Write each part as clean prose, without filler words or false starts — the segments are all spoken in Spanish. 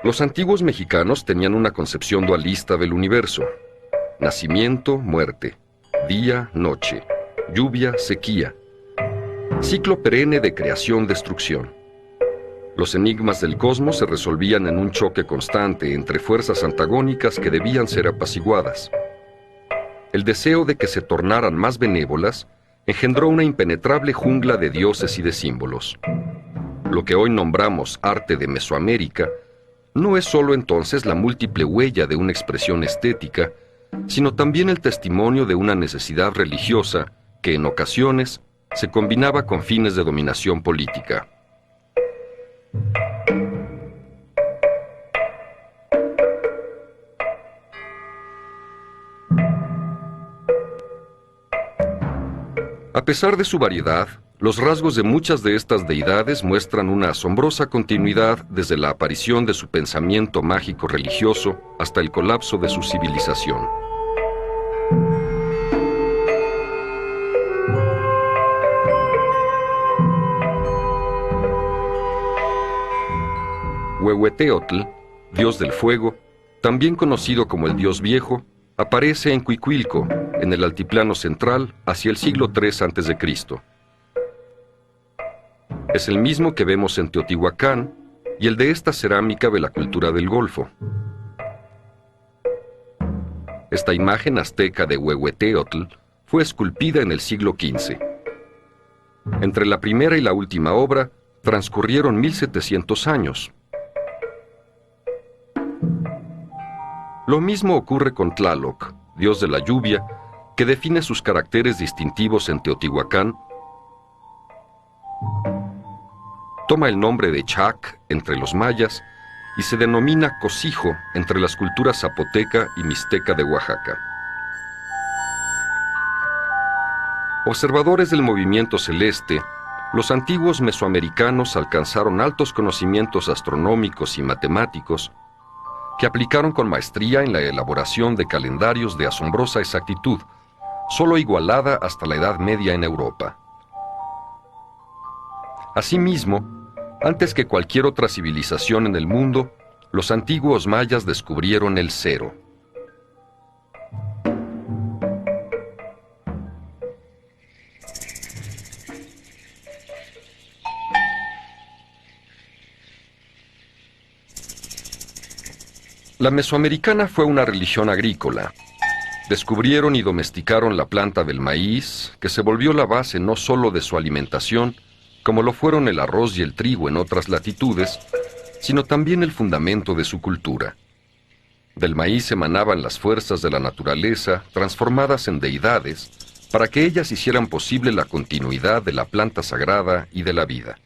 Los antiguos mexicanos tenían una concepción dualista del universo: nacimiento, muerte, día, noche, lluvia, sequía, ciclo perenne de creación-destrucción. Los enigmas del cosmos se resolvían en un choque constante entre fuerzas antagónicas que debían ser apaciguadas. El deseo de que se tornaran más benévolas engendró una impenetrable jungla de dioses y de símbolos. Lo que hoy nombramos arte de Mesoamérica no es solo entonces la múltiple huella de una expresión estética, sino también el testimonio de una necesidad religiosa que en ocasiones se combinaba con fines de dominación política. A pesar de su variedad, los rasgos de muchas de estas deidades muestran una asombrosa continuidad desde la aparición de su pensamiento mágico religioso hasta el colapso de su civilización. Huehueteotl, dios del fuego, también conocido como el dios viejo, aparece en Cuicuilco, en el altiplano central, hacia el siglo III a.C. Es el mismo que vemos en Teotihuacán y el de esta cerámica de la cultura del Golfo. Esta imagen azteca de Huehueteotl fue esculpida en el siglo XV. Entre la primera y la última obra transcurrieron 1700 años. Lo mismo ocurre con Tlaloc, dios de la lluvia, que define sus caracteres distintivos en Teotihuacán. Toma el nombre de Chac entre los mayas y se denomina Cosijo entre las culturas zapoteca y mixteca de Oaxaca. Observadores del movimiento celeste, los antiguos mesoamericanos alcanzaron altos conocimientos astronómicos y matemáticos que aplicaron con maestría en la elaboración de calendarios de asombrosa exactitud, solo igualada hasta la Edad Media en Europa. Asimismo, antes que cualquier otra civilización en el mundo, los antiguos mayas descubrieron el cero. La mesoamericana fue una religión agrícola. Descubrieron y domesticaron la planta del maíz, que se volvió la base no solo de su alimentación, como lo fueron el arroz y el trigo en otras latitudes, sino también el fundamento de su cultura. Del maíz emanaban las fuerzas de la naturaleza, transformadas en deidades, para que ellas hicieran posible la continuidad de la planta sagrada y de la vida.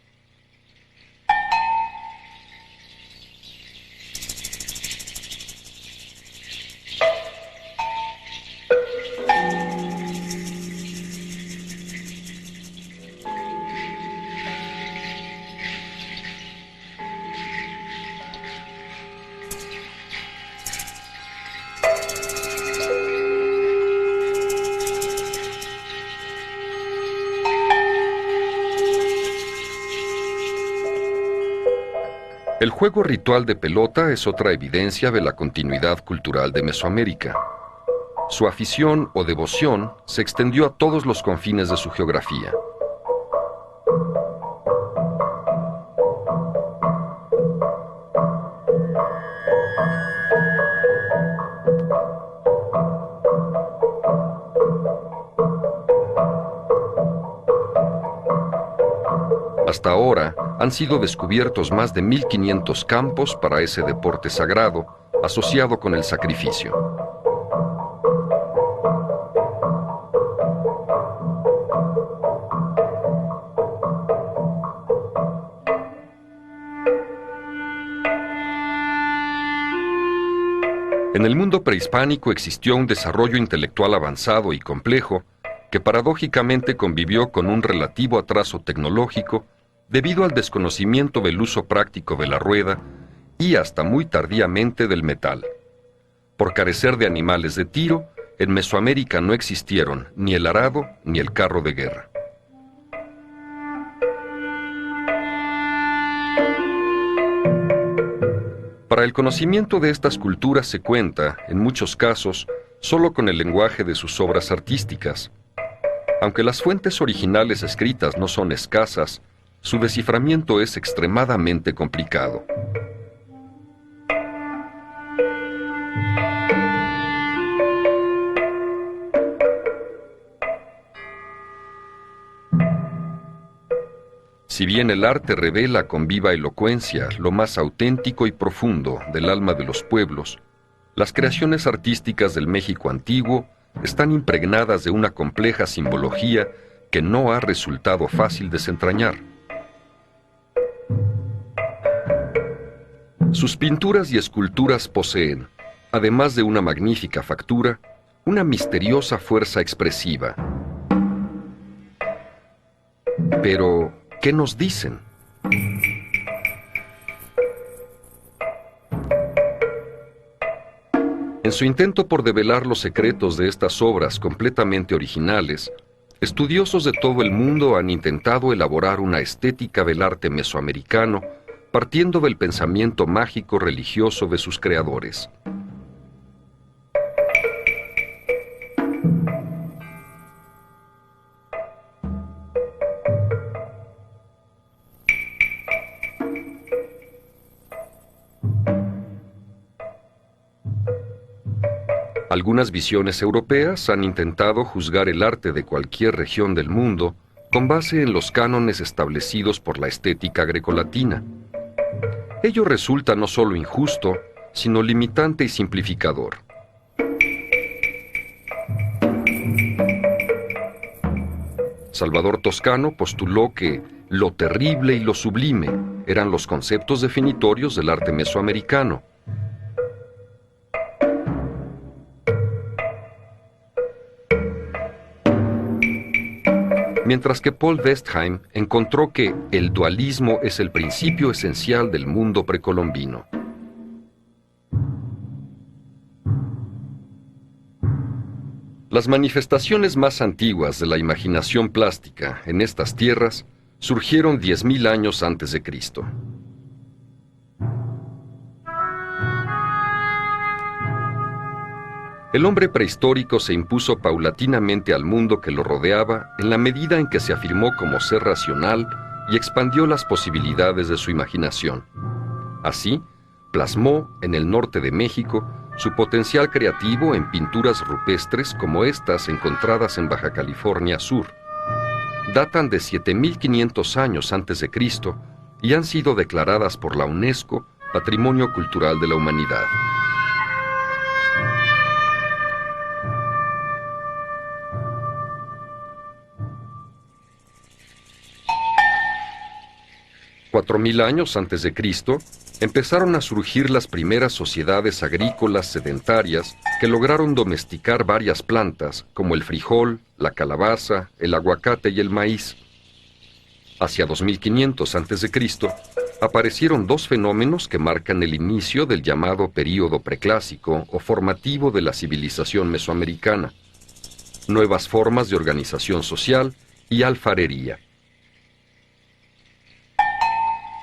El juego ritual de pelota es otra evidencia de la continuidad cultural de Mesoamérica. Su afición o devoción se extendió a todos los confines de su geografía. Hasta ahora han sido descubiertos más de 1500 campos para ese deporte sagrado, asociado con el sacrificio. En el mundo prehispánico existió un desarrollo intelectual avanzado y complejo que paradójicamente convivió con un relativo atraso tecnológico debido al desconocimiento del uso práctico de la rueda y hasta muy tardíamente del metal. Por carecer de animales de tiro, en Mesoamérica no existieron ni el arado ni el carro de guerra. Para Para el conocimiento de estas culturas se cuenta, en muchos casos, solo con el lenguaje de sus obras artísticas. Aunque las fuentes originales escritas no son escasas, su desciframiento es extremadamente complicado. Si bien el arte revela con viva elocuencia lo más auténtico y profundo del alma de los pueblos, las creaciones artísticas del México antiguo están impregnadas de una compleja simbología que no ha resultado fácil desentrañar. Sus pinturas y esculturas poseen, además de una magnífica factura, una misteriosa fuerza expresiva. Pero, ¿qué nos dicen? En su intento por develar los secretos de estas obras completamente originales, estudiosos de todo el mundo han intentado elaborar una estética del arte mesoamericano partiendo del pensamiento mágico religioso de sus creadores. Algunas visiones europeas han intentado juzgar el arte de cualquier región del mundo con base en los cánones establecidos por la estética grecolatina. Ello resulta no solo injusto, sino limitante y simplificador. Salvador Toscano postuló que lo terrible y lo sublime eran los conceptos definitorios del arte mesoamericano. Mientras que Paul Westheim encontró que el dualismo es el principio esencial del mundo precolombino. Las manifestaciones más antiguas de la imaginación plástica en estas tierras surgieron 10.000 años antes de Cristo. El hombre prehistórico se impuso paulatinamente al mundo que lo rodeaba en la medida en que se afirmó como ser racional y expandió las posibilidades de su imaginación. Así, plasmó en el norte de México su potencial creativo en pinturas rupestres como estas encontradas en Baja California Sur. Datan de 7.500 años antes de Cristo y han sido declaradas por la UNESCO Patrimonio Cultural de la Humanidad. Cuatro mil años antes de Cristo, empezaron a surgir las primeras sociedades agrícolas sedentarias que lograron domesticar varias plantas, como el frijol, la calabaza, el aguacate y el maíz. Hacia 2500 a.C., aparecieron dos fenómenos que marcan el inicio del llamado período preclásico o formativo de la civilización mesoamericana: nuevas formas de organización social y alfarería.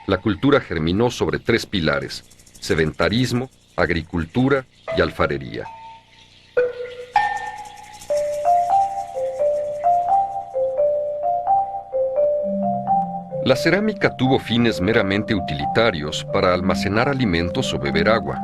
La cultura germinó sobre tres pilares: sedentarismo, agricultura y alfarería. La cerámica tuvo fines meramente utilitarios para almacenar alimentos o beber agua.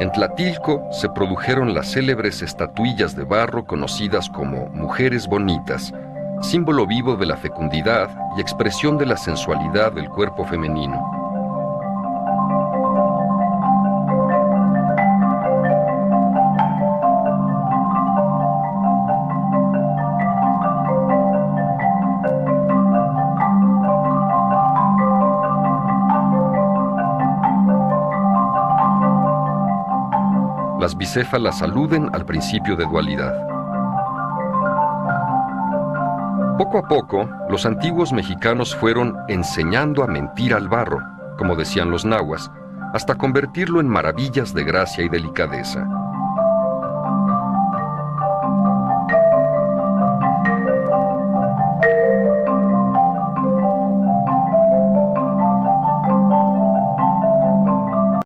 En Tlatilco se produjeron las célebres estatuillas de barro conocidas como mujeres bonitas, símbolo vivo de la fecundidad y expresión de la sensualidad del cuerpo femenino. Las bicéfalas aluden al principio de dualidad. Poco a poco, los antiguos mexicanos fueron enseñando a mentir al barro, como decían los nahuas, hasta convertirlo en maravillas de gracia y delicadeza.